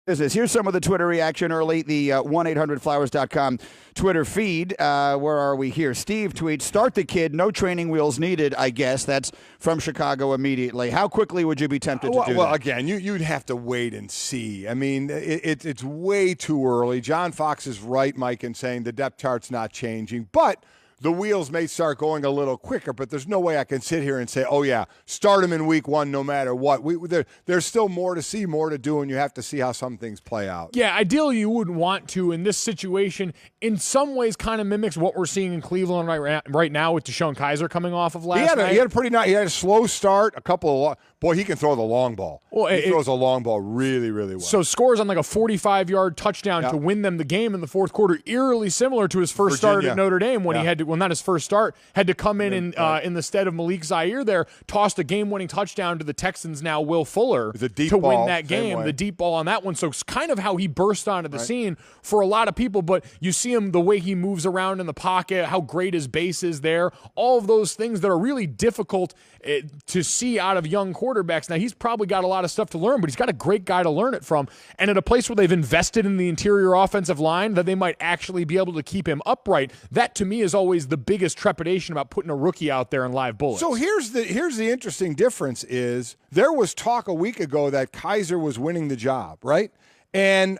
business. Here's some of the Twitter reaction early. The 1-800-Flowers.com Twitter feed. Where are we here? Steve tweets, start the kid, no training wheels needed, I guess. That's from Chicago immediately. How quickly would you be tempted to do that? Well, again, you'd have to wait and see. I mean, it's way too early. John Fox is right, Mike, in saying the depth chart's not changing. But the wheels may start going a little quicker, but there's no way I can sit here and say, oh, yeah, start him in week one no matter what. There's still more to see, more to do, and you have to see how some things play out. Yeah, ideally you wouldn't want to in this situation. In some ways kind of mimics what we're seeing in Cleveland right now with Deshaun Kaiser coming off of last night. He had a slow start, a couple of boy, he can throw the long ball. Well, he throws a long ball really, really well. So scores on like a 45-yard touchdown to win them the game in the fourth quarter, eerily similar to his first start at Notre Dame when he had to, well, not his first start, had to come in in the stead of Malik Zaire there, tossed a game-winning touchdown to the Texans now Will Fuller to win that game, the deep ball on that one. So it's kind of how he burst onto the scene for a lot of people, but you see him, the way he moves around in the pocket, how great his base is there, all of those things that are really difficult to see out of young quarterbacks. Now, he's probably got a lot of stuff to learn, but he's got a great guy to learn it from. And at a place where they've invested in the interior offensive line, that they might actually be able to keep him upright, that to me is always the biggest trepidation about putting a rookie out there in live bullets. So here's the interesting difference is there was talk a week ago that Kaiser was winning the job, right? And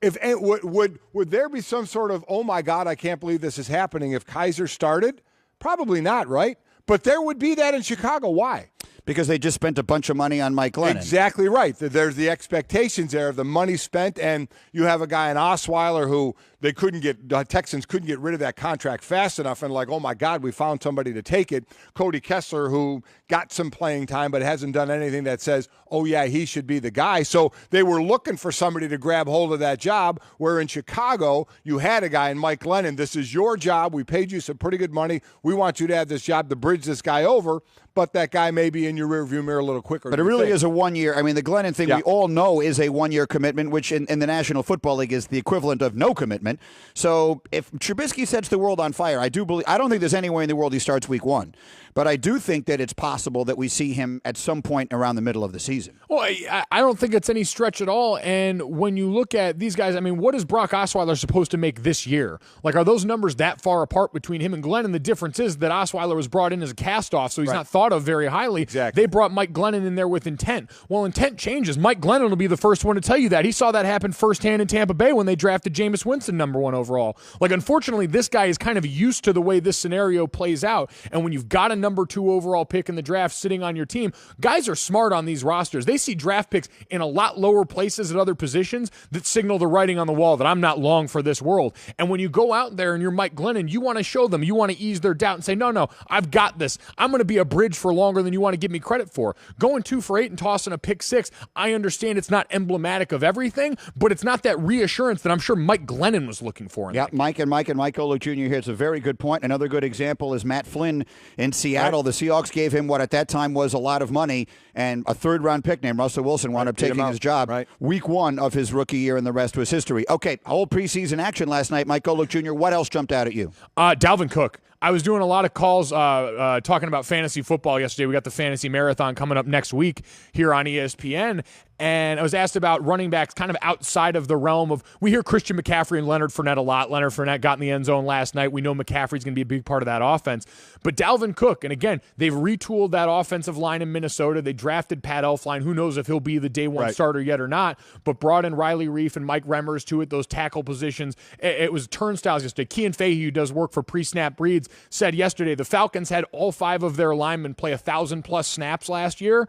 would there be some sort of, oh my God, I can't believe this is happening if Kaiser started? Probably not, right? But there would be that in Chicago. Why? Because they just spent a bunch of money on Mike Glennon. Exactly right. There's the expectations there of the money spent, and you have a guy in Osweiler who the Texans couldn't get rid of that contract fast enough, and like, oh my God, we found somebody to take it. Cody Kessler, who got some playing time but hasn't done anything that says, oh yeah, he should be the guy. So they were looking for somebody to grab hold of that job, where in Chicago, you had a guy in Mike Glennon. This is your job. We paid you some pretty good money. We want you to have this job to bridge this guy over, but that guy may be in your rearview mirror a little quicker. But it really is a 1 year. I mean, the Glennon thing we all know is a 1 year commitment, which in the National Football League is the equivalent of no commitment. So if Trubisky sets the world on fire, I don't think there's anywhere in the world he starts week one. But I do think that it's possible that we see him at some point around the middle of the season. Well, I don't think it's any stretch at all. And when you look at these guys, I mean, what is Brock Osweiler supposed to make this year? Like, are those numbers that far apart between him and Glennon? The difference is that Osweiler was brought in as a cast-off, so he's not thought of very highly. Exactly. They brought Mike Glennon in there with intent. Well, intent changes. Mike Glennon will be the first one to tell you that. He saw that happen firsthand in Tampa Bay when they drafted Jameis Winston #1 overall. Like, unfortunately, this guy is kind of used to the way this scenario plays out. And when you've got a #2 overall pick in the draft sitting on your team, guys are smart on these rosters. They see draft picks in a lot lower places at other positions that signal the writing on the wall that I'm not long for this world. And when you go out there and you're Mike Glennon, you want to show them, you want to ease their doubt and say, no, I've got this. I'm going to be a bridge for longer than you want to give me credit for. Going 2 for 8 and tossing a pick 6, I understand it's not emblematic of everything, but it's not that reassurance that I'm sure Mike Glennon was looking for. Mike and Mike Golick Jr. here. It's a very good point. Another good example is Matt Flynn in Seattle. Right. The Seahawks gave him what at that time was a lot of money, and a third-round pick named Russell Wilson wound up taking his job week 1 of his rookie year, and the rest was history. Okay, whole preseason action last night. Mike Golick Jr., what else jumped out at you? Dalvin Cook. I was doing a lot of calls talking about fantasy football yesterday. We got the fantasy marathon coming up next week here on ESPN. And I was asked about running backs kind of outside of the realm of, we hear Christian McCaffrey and Leonard Fournette a lot. Leonard Fournette got in the end zone last night. We know McCaffrey's going to be a big part of that offense. But Dalvin Cook, and again, they've retooled that offensive line in Minnesota. They drafted Pat Elflein. Who knows if he'll be the day one starter yet or not, but brought in Riley Reif and Mike Remmers to it, those tackle positions. It was turnstiles yesterday. Kean Fahey, who does work for Pre-Snap Reads, said yesterday the Falcons had all 5 of their linemen play 1,000+ snaps last year.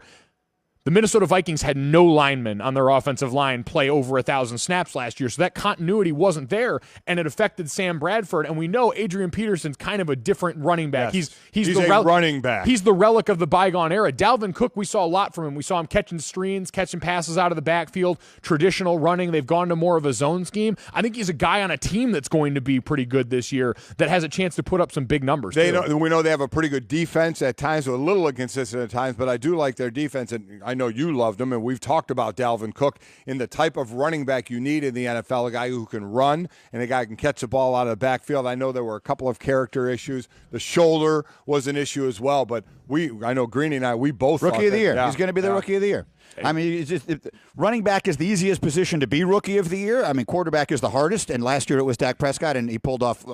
The Minnesota Vikings had no linemen on their offensive line play over 1,000 snaps last year, so that continuity wasn't there, and it affected Sam Bradford. And we know Adrian Peterson's kind of a different running back. Yes. He's a running back. He's the relic of the bygone era. Dalvin Cook, we saw a lot from him. We saw him catching screens, catching passes out of the backfield, traditional running. They've gone to more of a zone scheme. I think he's a guy on a team that's going to be pretty good this year that has a chance to put up some big numbers. We know they have a pretty good defense at times, a little inconsistent at times, but I do like their defense, and I know you loved him, and we've talked about Dalvin Cook in the type of running back you need in the NFL, a guy who can run and a guy who can catch the ball out of the backfield. I know there were a couple of character issues. The shoulder was an issue as well, but I know Greeny and I, we both Rookie of the year. Yeah, He's going to be the Rookie of the year. I mean, running back is the easiest position to be Rookie of the year. I mean, quarterback is the hardest, and last year it was Dak Prescott, and he pulled off,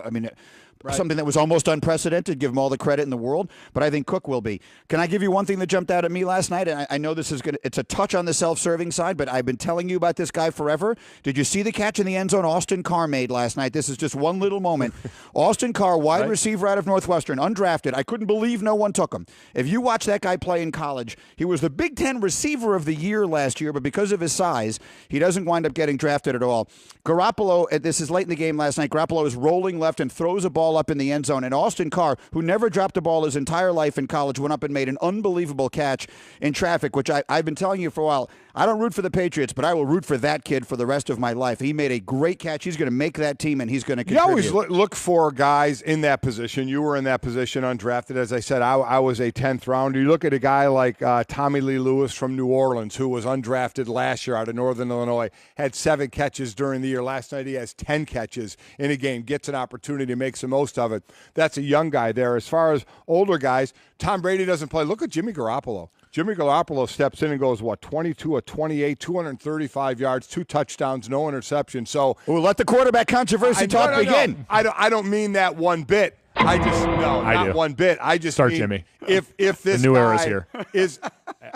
something that was almost unprecedented. Give him all the credit in the world, but I think Cook will be. Can I give you one thing that jumped out at me last night? And I know this is it's a touch on the self-serving side, but I've been telling you about this guy forever. Did you see the catch in the end zone Austin Carr made last night? This is just one little moment. Austin Carr, wide receiver out of Northwestern, undrafted. I couldn't believe no one took him. If you watch that guy play in college, he was the Big Ten receiver of the year last year, but because of his size, he doesn't wind up getting drafted at all. Garoppolo, this is late in the game last night, Garoppolo is rolling left and throws a ball up in the end zone, and Austin Carr, who never dropped a ball his entire life in college, went up and made an unbelievable catch in traffic, which I've been telling you for a while. I don't root for the Patriots, but I will root for that kid for the rest of my life. He made a great catch. He's going to make that team, and he's going to contribute. You always look for guys in that position. You were in that position undrafted. As I said, I was a 10th rounder. You look at a guy like Tommy Lee Lewis from New Orleans, who was undrafted last year out of Northern Illinois, had 7 catches during the year. Last night he has 10 catches in a game, gets an opportunity, makes the most of it. That's a young guy there. As far as older guys, Tom Brady doesn't play. Look at Jimmy Garoppolo. Jimmy Garoppolo steps in and goes, 22 of 28, 235 yards, 2 touchdowns, no interception. So, let the quarterback controversy talk begin. I don't mean that one bit. Not one bit. I just start mean Jimmy. If this the new guy era's here is,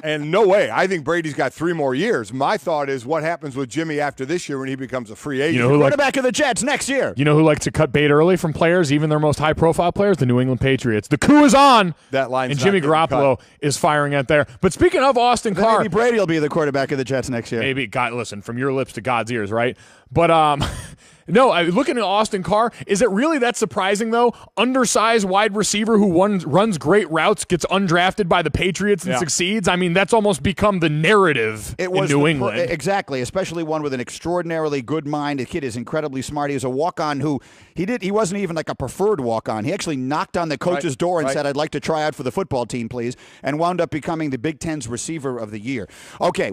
and no way. I think Brady's got 3 more years. My thought is, what happens with Jimmy after this year when he becomes a free agent? Quarterback of the Jets next year. You know who likes to cut bait early from players, even their most high-profile players? The New England Patriots. The coup is on. That line's and Jimmy Garoppolo is firing at there. But speaking of Austin Carr, maybe Brady will be the quarterback of the Jets next year. Maybe. God, listen, from your lips to God's ears, right? But no, looking at Austin Carr, is it really that surprising, though? Undersized wide receiver who runs great routes, gets undrafted by the Patriots and succeeds? I mean, that's almost become the narrative in New England. Exactly, especially one with an extraordinarily good mind. The kid is incredibly smart. He was a walk-on who he wasn't even like a preferred walk-on. He actually knocked on the coach's door and said, I'd like to try out for the football team, please, and wound up becoming the Big Ten's receiver of the year. Okay.